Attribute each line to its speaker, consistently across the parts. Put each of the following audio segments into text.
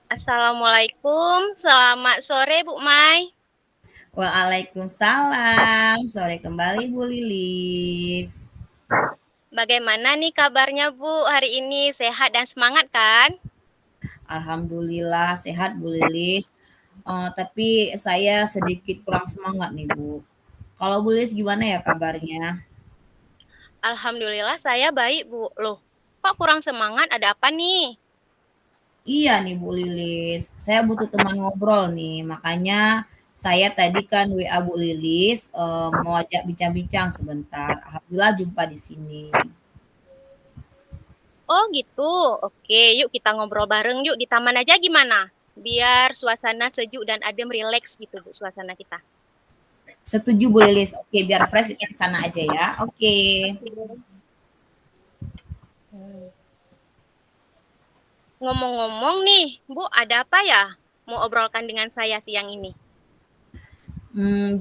Speaker 1: Assalamualaikum, selamat sore Bu Mai.
Speaker 2: Waalaikumsalam. Sore kembali Bu Lilis.
Speaker 1: Bagaimana nih kabarnya Bu hari ini? Sehat dan semangat kan?
Speaker 2: Alhamdulillah sehat Bu Lilis. Tapi saya sedikit kurang semangat nih Bu. Kalau Bu Lilis gimana ya kabarnya?
Speaker 1: Alhamdulillah saya baik Bu. Loh, kok kurang semangat? Ada apa nih?
Speaker 2: Iya nih Bu Lilis. Saya butuh teman ngobrol nih. Makanya saya tadi kan WA Bu Lilis mau ajak bincang-bincang sebentar. Alhamdulillah jumpa di sini.
Speaker 1: Oh gitu, oke yuk kita ngobrol bareng yuk di taman aja gimana? Biar suasana sejuk dan adem rileks gitu Bu suasana kita.
Speaker 2: Setuju Bu Lilis. Oke, biar fresh kita ke sana aja ya. Oke.
Speaker 1: Ngomong-ngomong nih, Bu ada apa ya? Mau obrolkan dengan saya siang ini?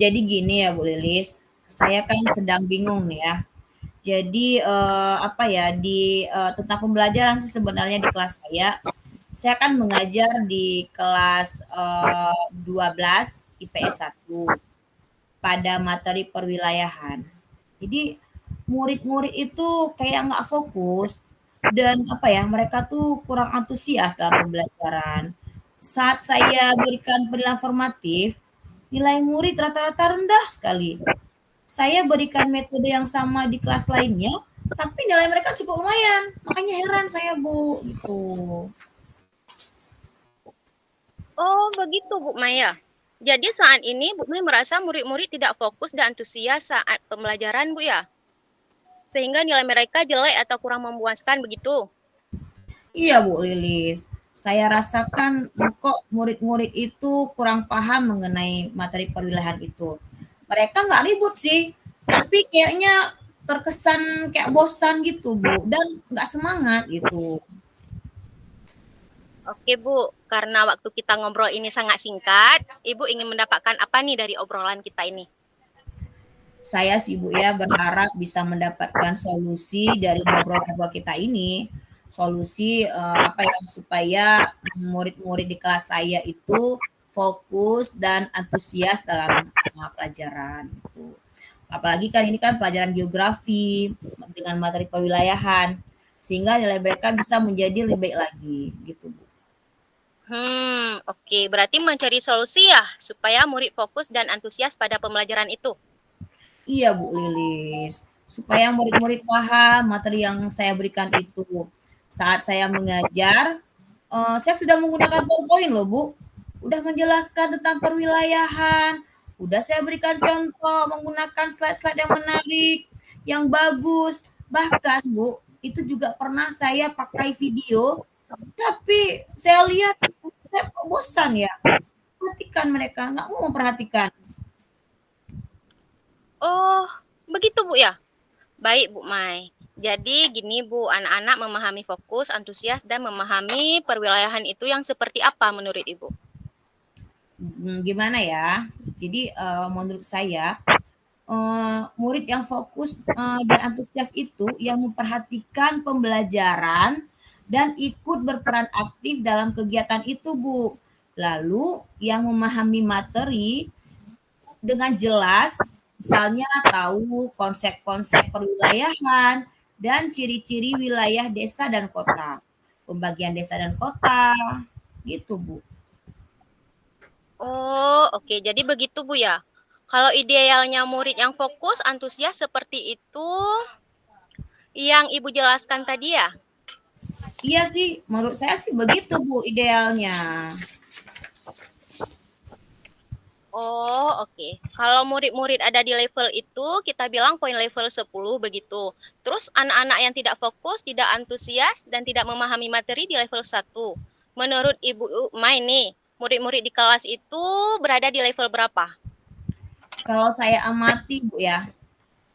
Speaker 2: Jadi gini ya Bu Lilis, saya kan sedang bingung nih ya. Jadi, apa ya, tentang pembelajaran sih sebenarnya di kelas saya kan mengajar di kelas, 12 IPS 1 pada materi perwilayahan. Jadi murid-murid itu kayak nggak fokus dan apa ya, mereka tuh kurang antusias dalam pembelajaran. Saat saya berikan penilaian formatif, nilai murid rata-rata rendah sekali. Saya berikan metode yang sama di kelas lainnya, tapi nilai mereka cukup lumayan. Makanya heran saya, Bu, gitu.
Speaker 1: Oh, begitu Bu Maya. Jadi saat ini Bu Maya merasa murid-murid tidak fokus dan antusias saat pembelajaran Bu ya? Sehingga nilai mereka jelek atau kurang memuaskan begitu?
Speaker 2: Iya, Bu Lilis. Saya rasakan kok murid-murid itu kurang paham mengenai materi perwilayahan itu. Mereka nggak ribut sih, tapi kayaknya terkesan kayak bosan gitu, Bu, dan nggak semangat gitu.
Speaker 1: Oke Bu, karena waktu kita ngobrol ini sangat singkat, Ibu ingin mendapatkan apa nih dari obrolan kita ini?
Speaker 2: Saya sih Bu ya berharap bisa mendapatkan solusi dari ngobrol-ngobrol kita ini. Solusi apa ya supaya murid-murid di kelas saya itu fokus dan antusias dalam pelajaran gitu. Apalagi kan ini kan pelajaran geografi dengan materi perwilayahan sehingga nilai mereka bisa menjadi lebih baik lagi gitu Bu.
Speaker 1: Oke. Berarti mencari solusi ya supaya murid fokus dan antusias pada pembelajaran itu.
Speaker 2: Iya Bu Lilis, supaya murid-murid paham materi yang saya berikan itu. Saat saya mengajar, saya sudah menggunakan PowerPoint loh Bu, udah menjelaskan tentang perwilayahan, udah saya berikan contoh menggunakan slide-slide yang menarik, yang bagus. Bahkan Bu, itu juga pernah saya pakai video, tapi saya lihat saya kok bosan ya, perhatikan mereka, nggak mau memperhatikan.
Speaker 1: Oh, begitu Bu ya? Baik Bu Mai. Jadi gini Bu, anak-anak memahami fokus, antusias, dan memahami perwilayahan itu yang seperti apa menurut Ibu?
Speaker 2: Gimana ya, jadi, menurut saya, murid yang fokus, dan antusias itu yang memperhatikan pembelajaran dan ikut berperan aktif dalam kegiatan itu, Bu. Lalu yang memahami materi dengan jelas, misalnya tahu konsep-konsep perwilayahan dan ciri-ciri wilayah desa dan kota, pembagian desa dan kota, gitu, Bu.
Speaker 1: Oh, oke. Jadi begitu, Bu, ya. Kalau idealnya murid yang fokus, antusias seperti itu yang Ibu jelaskan tadi ya?
Speaker 2: Iya sih, menurut saya sih begitu, Bu, idealnya.
Speaker 1: Oh, oke. Kalau murid-murid ada di level itu, kita bilang poin level 10 begitu. Terus anak-anak yang tidak fokus, tidak antusias, dan tidak memahami materi di level 1. Menurut Ibu Mai nih, murid-murid di kelas itu berada di level berapa?
Speaker 2: Kalau saya amati, Bu, ya,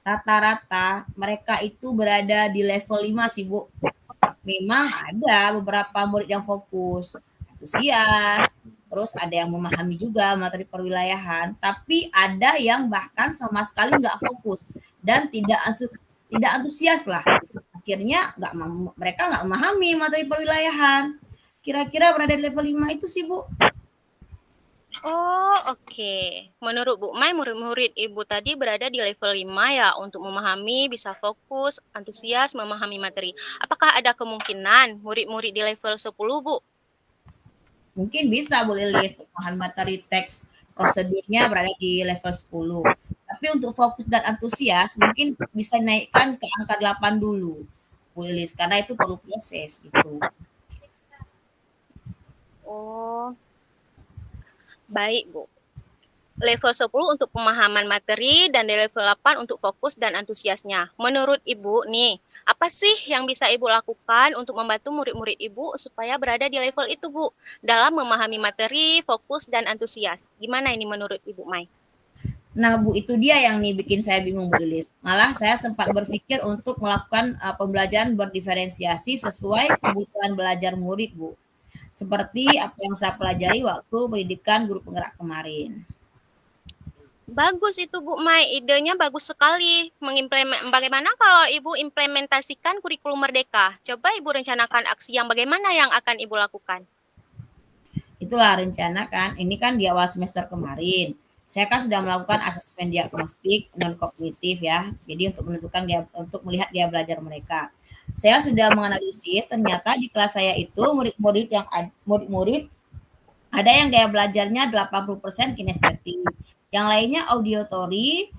Speaker 2: rata-rata mereka itu berada di level 5 sih, Bu. Memang ada beberapa murid yang fokus, antusias, terus ada yang memahami juga materi perwilayahan, tapi ada yang bahkan sama sekali nggak fokus dan tidak antusias lah. Akhirnya mereka nggak memahami materi perwilayahan. Kira-kira berada di level 5 itu sih, Bu.
Speaker 1: Oh, oke. Menurut Bu Mai, murid-murid Ibu tadi berada di level 5 ya untuk memahami, bisa fokus, antusias, memahami materi. Apakah ada kemungkinan murid-murid di level 10, Bu?
Speaker 2: Mungkin bisa Bu Lilis untuk memahami materi teks prosedurnya berada di level 10. Tapi untuk fokus dan antusias mungkin bisa naikkan ke angka 8 dulu, Bu Lilis, karena itu perlu proses gitu.
Speaker 1: Oh, baik, Bu. Level 10 untuk pemahaman materi dan di level 8 untuk fokus dan antusiasnya. Menurut Ibu nih, apa sih yang bisa Ibu lakukan untuk membantu murid-murid Ibu supaya berada di level itu, Bu, dalam memahami materi, fokus, dan antusias? Gimana ini menurut Ibu Mai?
Speaker 2: Nah, Bu, itu dia yang nih bikin saya bingung, Bu Lilis. Malah saya sempat berpikir untuk melakukan pembelajaran berdiferensiasi sesuai kebutuhan belajar murid, Bu. Seperti apa yang saya pelajari waktu pendidikan guru penggerak kemarin.
Speaker 1: Bagus itu Bu Mai, idenya bagus sekali. Bagaimana kalau Ibu implementasikan kurikulum Merdeka? Coba Ibu rencanakan aksi yang bagaimana yang akan Ibu lakukan.
Speaker 2: Itulah rencana kan, ini kan di awal semester kemarin. Saya kan sudah melakukan asesmen diagnostik non kognitif ya. Jadi untuk melihat gaya belajar mereka. Saya sudah menganalisis ternyata di kelas saya itu murid-murid ada yang gaya belajarnya 80% kinestetik, yang lainnya auditory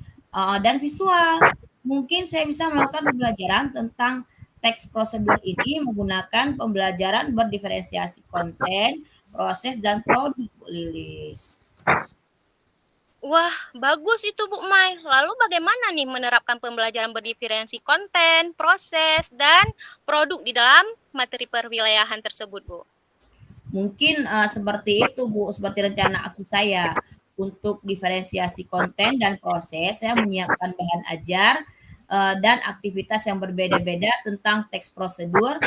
Speaker 2: dan visual. Mungkin saya bisa melakukan pembelajaran tentang teks prosedur ini menggunakan pembelajaran berdiferensiasi konten, proses, dan produk, Bu Lilis.
Speaker 1: Wah, bagus itu Bu Mai. Lalu bagaimana nih menerapkan pembelajaran berdiferensi konten, proses, dan produk di dalam materi perwilayahan tersebut, Bu?
Speaker 2: Mungkin seperti itu, Bu, seperti rencana aksi saya. Untuk diferensiasi konten dan proses, saya menyiapkan bahan ajar dan aktivitas yang berbeda-beda tentang teks prosedur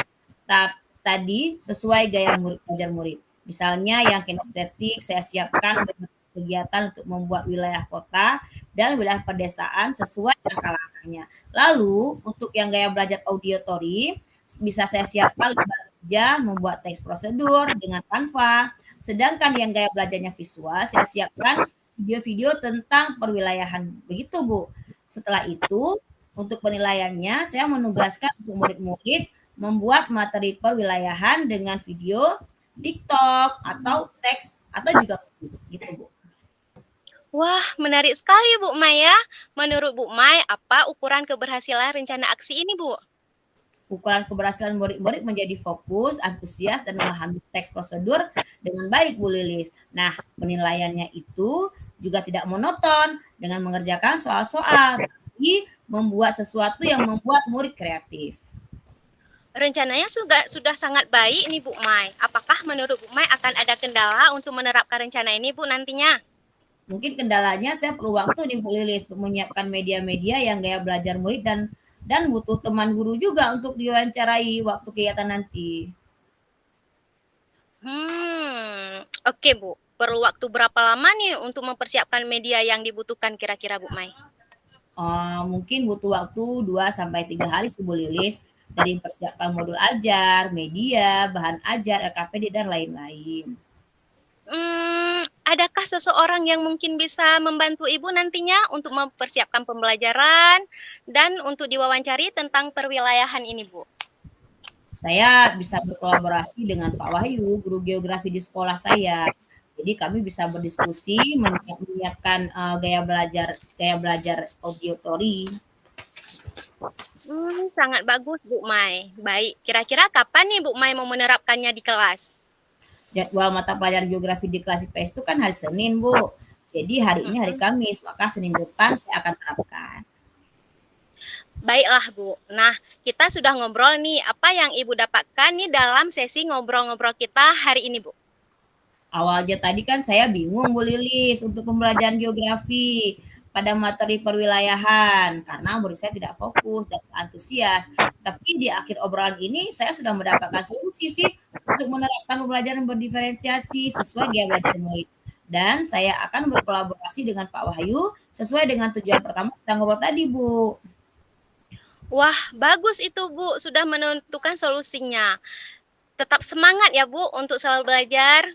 Speaker 2: tadi sesuai gaya belajar murid. Misalnya yang kinestetik, saya siapkan kegiatan untuk membuat wilayah kota dan wilayah pedesaan sesuai langkah-langkahnya. Lalu, untuk yang gaya belajar auditory, bisa saya siapkan kerja membuat teks prosedur dengan Canva. Sedangkan yang gaya belajarnya visual, saya siapkan video-video tentang perwilayahan. Begitu, Bu. Setelah itu, untuk penilaiannya, saya menugaskan untuk murid-murid membuat materi perwilayahan dengan video, TikTok, atau teks, atau juga gitu, Bu.
Speaker 1: Wah, menarik sekali Bu Mai ya. Menurut Bu Mai, apa ukuran keberhasilan rencana aksi ini, Bu?
Speaker 2: Ukuran keberhasilan murid-murid menjadi fokus, antusias, dan memahami teks prosedur dengan baik, Bu Lilis. Nah, penilaiannya itu juga tidak monoton dengan mengerjakan soal-soal, tapi membuat sesuatu yang membuat murid kreatif.
Speaker 1: Rencananya sudah sangat baik nih Bu Mai. Apakah menurut Bu Mai akan ada kendala untuk menerapkan rencana ini Bu nantinya?
Speaker 2: Mungkin kendalanya saya perlu waktu nih Bu Lilis untuk menyiapkan media-media yang gaya belajar murid dan butuh teman guru juga untuk diwawancarai waktu kegiatan nanti.
Speaker 1: Oke Bu. Perlu waktu berapa lama nih untuk mempersiapkan media yang dibutuhkan kira-kira Bu Mai?
Speaker 2: Mungkin butuh waktu 2 sampai 3 hari sih Bu Lilis, dari persiapan modul ajar, media, bahan ajar, LKPD, dan lain-lain.
Speaker 1: Adakah seseorang yang mungkin bisa membantu Ibu nantinya untuk mempersiapkan pembelajaran dan untuk diwawancari tentang perwilayahan ini, Bu?
Speaker 2: Saya bisa berkolaborasi dengan Pak Wahyu, guru geografi di sekolah saya. Jadi kami bisa berdiskusi, menyiapkan gaya belajar auditori.
Speaker 1: Sangat bagus, Bu Mai. Baik, kira-kira kapan nih Bu Mai mau menerapkannya di kelas?
Speaker 2: Jadwal mata pelajaran geografi di kelas IPS itu kan hari Senin, Bu. Jadi hari ini hari
Speaker 1: Mhm.
Speaker 2: Kamis, maka Senin depan saya akan terapkan.
Speaker 1: Baiklah, Bu. Nah, kita sudah ngobrol nih, apa yang Ibu dapatkan nih dalam sesi ngobrol-ngobrol kita hari ini, Bu?
Speaker 2: Awalnya tadi kan saya bingung Bu Lilis untuk pembelajaran geografi pada materi perwilayahan karena murid saya tidak fokus dan antusias. Tapi di akhir obrolan ini saya sudah mendapatkan solusi sih untuk menerapkan pembelajaran berdiferensiasi sesuai gaya belajar murid. Dan saya akan berkolaborasi dengan Pak Wahyu sesuai dengan tujuan pertama kita ngobrol tadi, Bu.
Speaker 1: Wah, bagus itu, Bu. Sudah menentukan solusinya. Tetap semangat ya, Bu, untuk selalu belajar.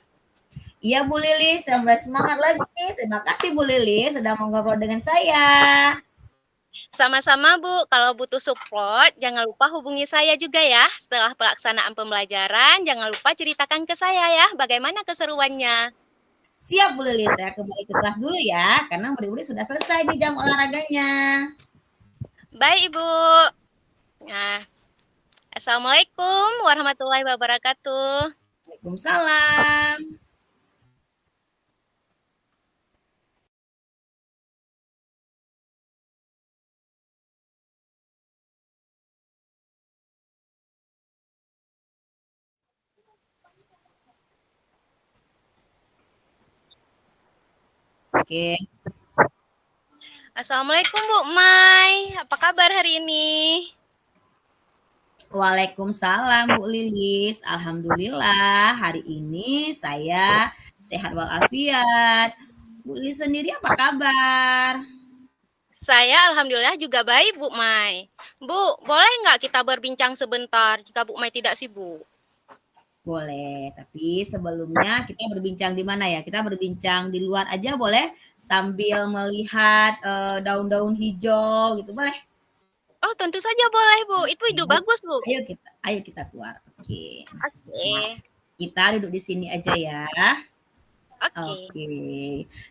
Speaker 2: Iya Bu Lilis, sampai semangat lagi nih. Terima kasih Bu Lilis sudah mau ngobrol dengan saya.
Speaker 1: Sama-sama, Bu. Kalau butuh support, jangan lupa hubungi saya juga ya. Setelah pelaksanaan pembelajaran, jangan lupa ceritakan ke saya ya, bagaimana keseruannya.
Speaker 2: Siap Bu Lilis, saya kembali ke kelas dulu ya, karena murid-murid sudah selesai nih jam olahraganya.
Speaker 1: Baik, Ibu. Nah, Assalamualaikum warahmatullahi wabarakatuh.
Speaker 2: Waalaikumsalam. Oke.
Speaker 1: Assalamualaikum Bu Mai, apa kabar hari ini?
Speaker 2: Waalaikumsalam Bu Lilis. Alhamdulillah hari ini saya sehat walafiat. Bu Lilis sendiri apa kabar?
Speaker 1: Saya alhamdulillah juga baik Bu Mai. Bu, boleh nggak kita berbincang sebentar jika Bu Mai tidak sibuk?
Speaker 2: Boleh, tapi sebelumnya kita berbincang di mana ya? Kita berbincang di luar aja boleh sambil melihat daun-daun hijau gitu boleh?
Speaker 1: Oh, tentu saja boleh Bu, itu ide
Speaker 2: Oke.
Speaker 1: bagus Bu.
Speaker 2: Ayo kita keluar. Oke. Nah,
Speaker 1: Oke,
Speaker 2: kita duduk di sini aja ya.
Speaker 1: oke.
Speaker 2: Oke.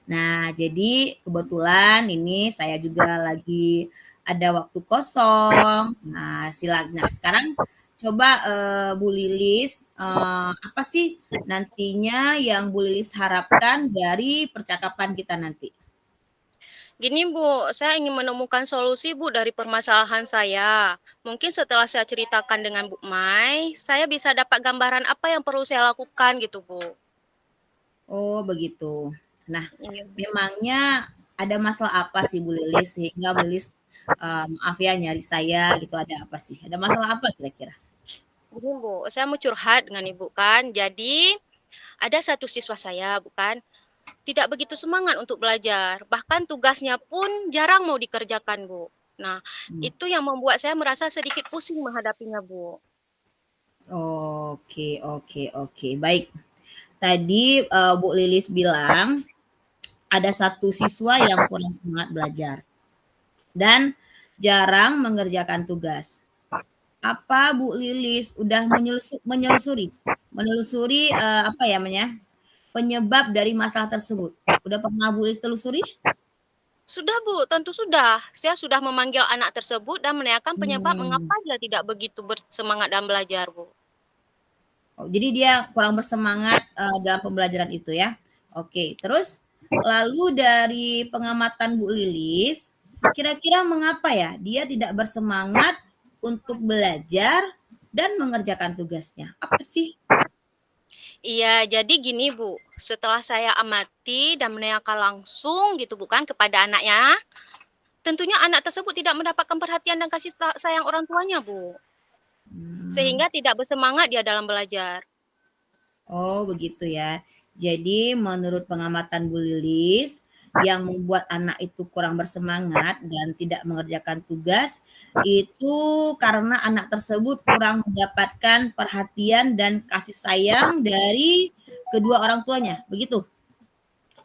Speaker 2: Nah, jadi kebetulan ini saya juga lagi ada waktu kosong. Nah, sekarang coba Bu Lilis, apa sih nantinya yang Bu Lilis harapkan dari percakapan kita nanti?
Speaker 1: Gini Bu, saya ingin menemukan solusi Bu dari permasalahan saya. Mungkin setelah saya ceritakan dengan Bu Mai, saya bisa dapat gambaran apa yang perlu saya lakukan gitu Bu.
Speaker 2: Oh, begitu. Nah,
Speaker 1: Iya.
Speaker 2: memangnya ada masalah apa sih Bu Lilis sehingga Bu Lilis, maaf ya nyari saya gitu, ada apa sih? Ada masalah apa kira-kira?
Speaker 1: Gini Bu, saya mau curhat dengan Ibu kan. Jadi ada satu siswa saya bukan tidak begitu semangat untuk belajar. Bahkan tugasnya pun jarang mau dikerjakan Bu. Nah,
Speaker 2: Hmm.
Speaker 1: itu yang membuat saya merasa sedikit pusing menghadapinya Bu.
Speaker 2: Oke oke oke, baik. Tadi, Bu Lilis bilang ada satu siswa yang kurang semangat belajar dan jarang mengerjakan tugas. Apa Bu Lilis udah menelusuri menelusuri, apa ya namanya, penyebab dari masalah tersebut? Udah pernah Bu Lilis telusuri?
Speaker 1: Sudah Bu, tentu sudah. Saya sudah memanggil anak tersebut dan menanyakan penyebab
Speaker 2: Mmm.
Speaker 1: mengapa dia tidak begitu bersemangat dalam belajar Bu.
Speaker 2: Oh, jadi dia kurang bersemangat, dalam pembelajaran itu ya? Oke, terus lalu dari pengamatan Bu Lilis, kira-kira mengapa ya dia tidak bersemangat untuk belajar dan mengerjakan tugasnya? Apa sih?
Speaker 1: Iya, jadi gini Bu, setelah saya amati dan menanyakan langsung gitu bukan kepada anaknya, tentunya anak tersebut tidak mendapatkan perhatian dan kasih sayang orang tuanya Bu.
Speaker 2: Mmm,
Speaker 1: Sehingga tidak bersemangat dia dalam belajar.
Speaker 2: oh begitu ya. Jadi menurut pengamatan Bu Lilis, yang membuat anak itu kurang bersemangat dan tidak mengerjakan tugas, itu karena anak tersebut kurang mendapatkan perhatian dan kasih sayang dari kedua orang tuanya, begitu?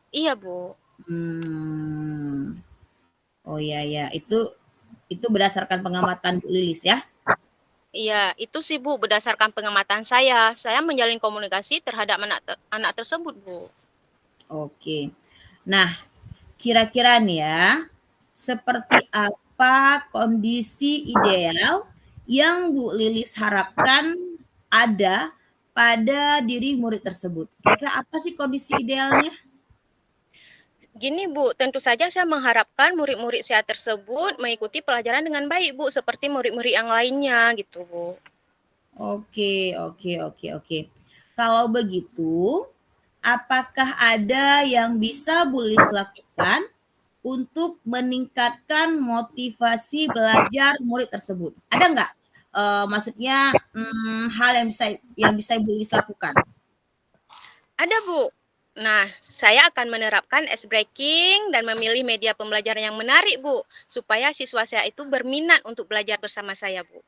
Speaker 1: Iya, Bu.
Speaker 2: Hmm. Oh ya ya, itu berdasarkan pengamatan Bu Lilis ya?
Speaker 1: Iya, itu sih Bu berdasarkan pengamatan saya. Saya menjalin komunikasi terhadap anak tersebut, Bu.
Speaker 2: Oke. Nah, kira-kira nih ya, seperti apa kondisi ideal yang Bu Lilis harapkan ada pada diri murid tersebut? Kira-kira apa sih kondisi idealnya?
Speaker 1: Gini Bu, tentu saja saya mengharapkan murid-murid saya tersebut mengikuti pelajaran dengan baik Bu, seperti murid-murid yang lainnya gitu Bu.
Speaker 2: Oke, oke, oke, oke. Kalau begitu, apakah ada yang bisa Bu Lilis lakukan untuk meningkatkan motivasi belajar murid tersebut? Ada nggak? Maksudnya hal yang bisa Ibu Lilis lakukan?
Speaker 1: Ada Bu. Nah, saya akan menerapkan ice breaking dan memilih media pembelajaran yang menarik Bu, supaya siswa saya itu berminat untuk belajar bersama saya Bu.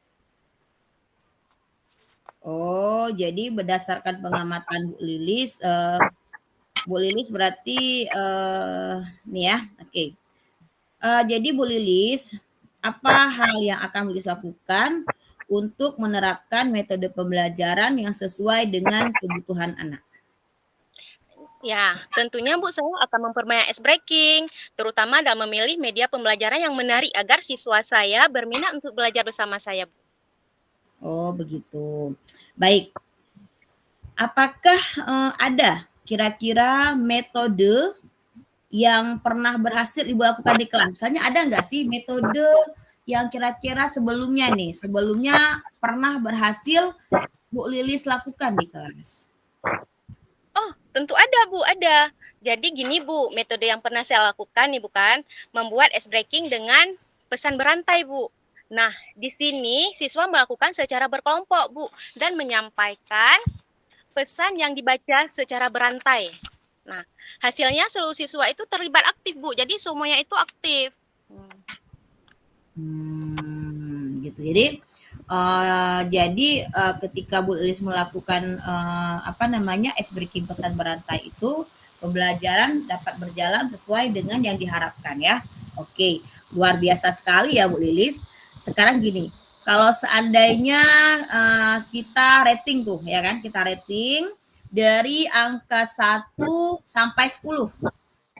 Speaker 2: Oh, jadi berdasarkan pengamatan Bu Lilis berarti nih ya, oke. Jadi Bu Lilis, apa hal yang akan Bu Lilis lakukan untuk menerapkan metode pembelajaran yang sesuai dengan kebutuhan anak?
Speaker 1: Ya, tentunya Bu, saya akan memperbanyak ice breaking, terutama dalam memilih media pembelajaran yang menarik agar siswa saya berminat untuk belajar bersama saya Bu.
Speaker 2: Oh, begitu. Baik, apakah ada kira-kira metode yang pernah berhasil Ibu lakukan di kelas? Misalnya ada nggak sih metode yang kira-kira sebelumnya pernah berhasil Bu Lilis lakukan di kelas?
Speaker 1: Oh, tentu ada Bu, ada. Jadi gini Bu, metode yang pernah saya lakukan nih bukan, membuat ice breaking dengan pesan berantai Bu. Nah, di sini siswa melakukan secara berkelompok Bu, dan menyampaikan pesan yang dibaca secara berantai. Nah, hasilnya seluruh siswa itu terlibat aktif Bu, jadi semuanya itu aktif.
Speaker 2: Gitu. Jadi ketika Bu Lilis melakukan ice breaking pesan berantai itu, pembelajaran dapat berjalan sesuai dengan yang diharapkan ya. Oke, luar biasa sekali ya Bu Lilis. Sekarang gini, kalau seandainya kita rating tuh ya kan, kita rating dari angka 1 sampai 10.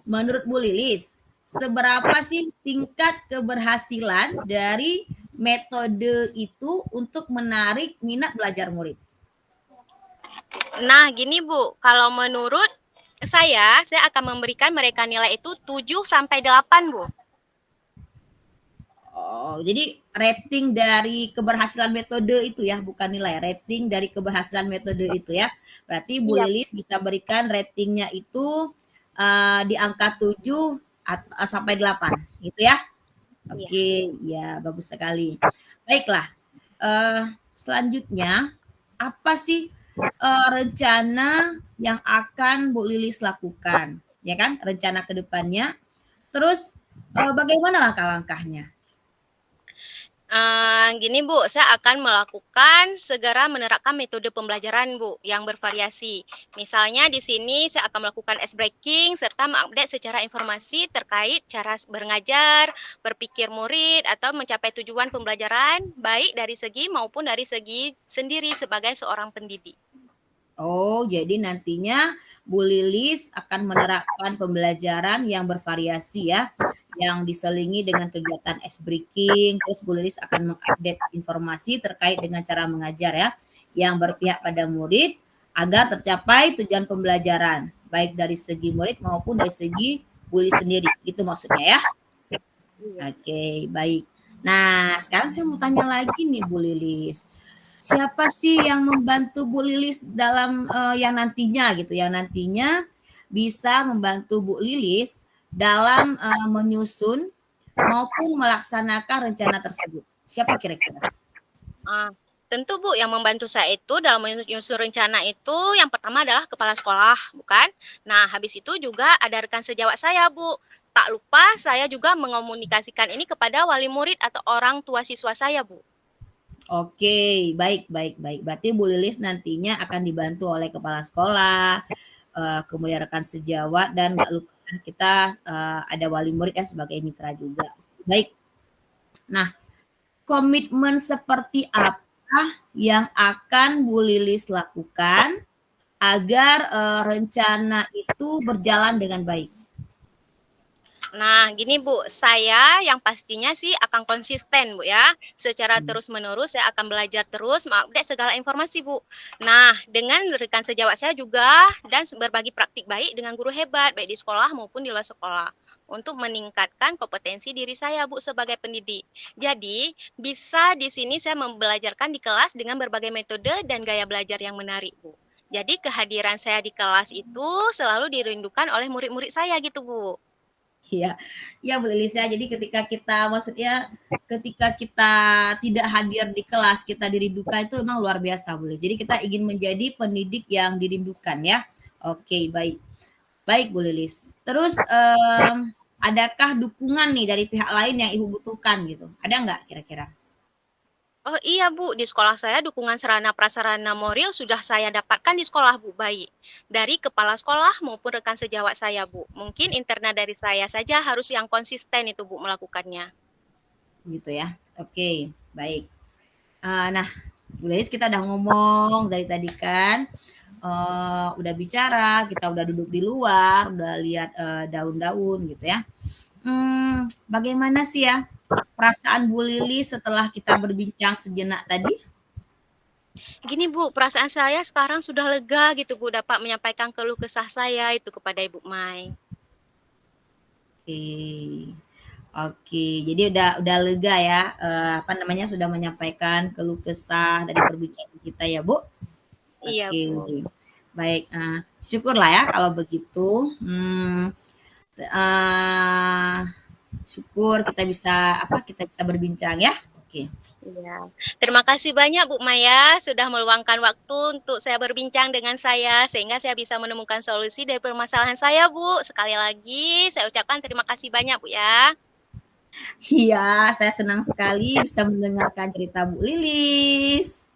Speaker 2: Menurut Bu Lilis, seberapa sih tingkat keberhasilan dari metode itu untuk menarik minat belajar murid?
Speaker 1: Nah, gini Bu, kalau menurut saya akan memberikan mereka nilai itu 7 sampai 8 Bu.
Speaker 2: Oh, jadi rating dari keberhasilan metode itu ya, bukan nilai. Rating dari keberhasilan metode itu ya. Berarti Bu
Speaker 1: Iya,
Speaker 2: Lilis bisa berikan ratingnya itu di angka 7 sampai 8, gitu ya.
Speaker 1: iya.
Speaker 2: Oke, ya bagus sekali. Baiklah, selanjutnya apa sih rencana yang akan Bu Lilis lakukan? Ya kan, rencana ke depannya. Terus bagaimana langkah-langkahnya?
Speaker 1: Gini Bu, saya akan melakukan segera menerapkan metode pembelajaran Bu yang bervariasi. Misalnya di sini saya akan melakukan ice breaking serta mengupdate secara informasi terkait cara mengajar, berpikir murid atau mencapai tujuan pembelajaran baik dari segi maupun dari segi sendiri sebagai seorang pendidik.
Speaker 2: Oh, jadi nantinya Bu Lilis akan menerapkan pembelajaran yang bervariasi ya, yang diselingi dengan kegiatan ice breaking, terus Bu Lilis akan mengupdate informasi terkait dengan cara mengajar ya, yang berpihak pada murid agar tercapai tujuan pembelajaran, baik dari segi murid maupun dari segi Bu Lilis sendiri, itu maksudnya ya.
Speaker 1: Iya.
Speaker 2: Oke, baik. Nah, sekarang saya mau tanya lagi nih Bu Lilis. Siapa sih yang membantu Bu Lilis dalam yang nantinya bisa membantu Bu Lilis dalam menyusun maupun melaksanakan rencana tersebut? Siapa kira-kira?
Speaker 1: Tentu Bu, yang membantu saya itu dalam menyusun rencana itu yang pertama adalah kepala sekolah, bukan? Nah, habis itu juga ada rekan sejawat saya, Bu. Tak lupa saya juga mengomunikasikan ini kepada wali murid atau orang tua siswa saya, Bu.
Speaker 2: Oke, baik baik baik. Berarti Bu Lilis nantinya akan dibantu oleh kepala sekolah, kemudian rekan sejawat dan nggak lupa kita, ada wali murid ya sebagai mitra juga. Baik. Nah, komitmen seperti apa yang akan Bu Lilis lakukan agar, rencana itu berjalan dengan baik?
Speaker 1: Nah, gini Bu, saya yang pastinya sih akan konsisten Bu ya. Secara
Speaker 2: Mmm,
Speaker 1: terus-menerus saya akan belajar terus mengupdate segala informasi Bu. Nah, dengan rekan sejawat saya juga dan berbagi praktik baik dengan guru hebat baik di sekolah maupun di luar sekolah untuk meningkatkan kompetensi diri saya Bu sebagai pendidik. Jadi, bisa di sini saya membelajarkan di kelas dengan berbagai metode dan gaya belajar yang menarik Bu. Jadi kehadiran saya di kelas itu selalu dirindukan oleh murid-murid saya gitu Bu.
Speaker 2: iya. Iya, Bu Lilis ya. Jadi ketika kita maksudnya ketika kita tidak hadir di kelas, kita dirindukan itu memang luar biasa, Bu Lilis. Jadi kita ingin menjadi pendidik yang dirindukan ya. Oke, baik. Baik, Bu Lilis. Terus, adakah dukungan nih dari pihak lain yang Ibu butuhkan gitu? Ada nggak kira-kira?
Speaker 1: Oh iya Bu, di sekolah saya dukungan sarana prasarana moral sudah saya dapatkan di sekolah Bu, baik. Dari kepala sekolah maupun rekan sejawat saya Bu. Mungkin internal dari saya saja harus yang konsisten itu Bu melakukannya.
Speaker 2: Gitu ya. Oke, baik. Nah, Bu Lilis kita udah ngomong dari tadi kan, udah bicara, kita udah duduk di luar, udah lihat, daun-daun gitu ya. Bagaimana sih ya perasaan Bu Lilis setelah kita berbincang sejenak tadi?
Speaker 1: Gini Bu, perasaan saya sekarang sudah lega gitu Bu, dapat menyampaikan keluh kesah saya itu kepada Ibu Mai.
Speaker 2: Oke. Oke, jadi udah lega ya, apa namanya, sudah menyampaikan keluh kesah dari perbincangan kita ya, Bu?
Speaker 1: Iya
Speaker 2: Oke,
Speaker 1: Bu.
Speaker 2: baik, syukurlah ya kalau begitu, eee, syukur kita bisa berbincang ya. Oke.
Speaker 1: Iya. Terima kasih banyak Bu Maya sudah meluangkan waktu untuk saya berbincang dengan saya sehingga saya bisa menemukan solusi dari permasalahan saya Bu. Sekali lagi saya ucapkan terima kasih banyak Bu ya.
Speaker 2: Iya, saya senang sekali bisa mendengarkan cerita Bu Lilis.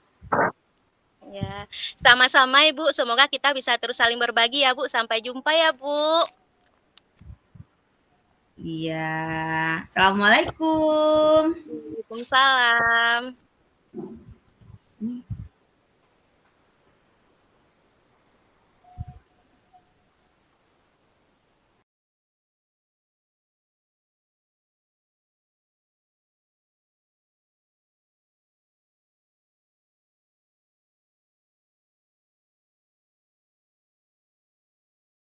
Speaker 1: Ya, sama-sama Ibu. Semoga kita bisa terus saling berbagi ya Bu. Sampai jumpa ya Bu.
Speaker 2: Iya, assalamualaikum.
Speaker 1: Waalaikumsalam.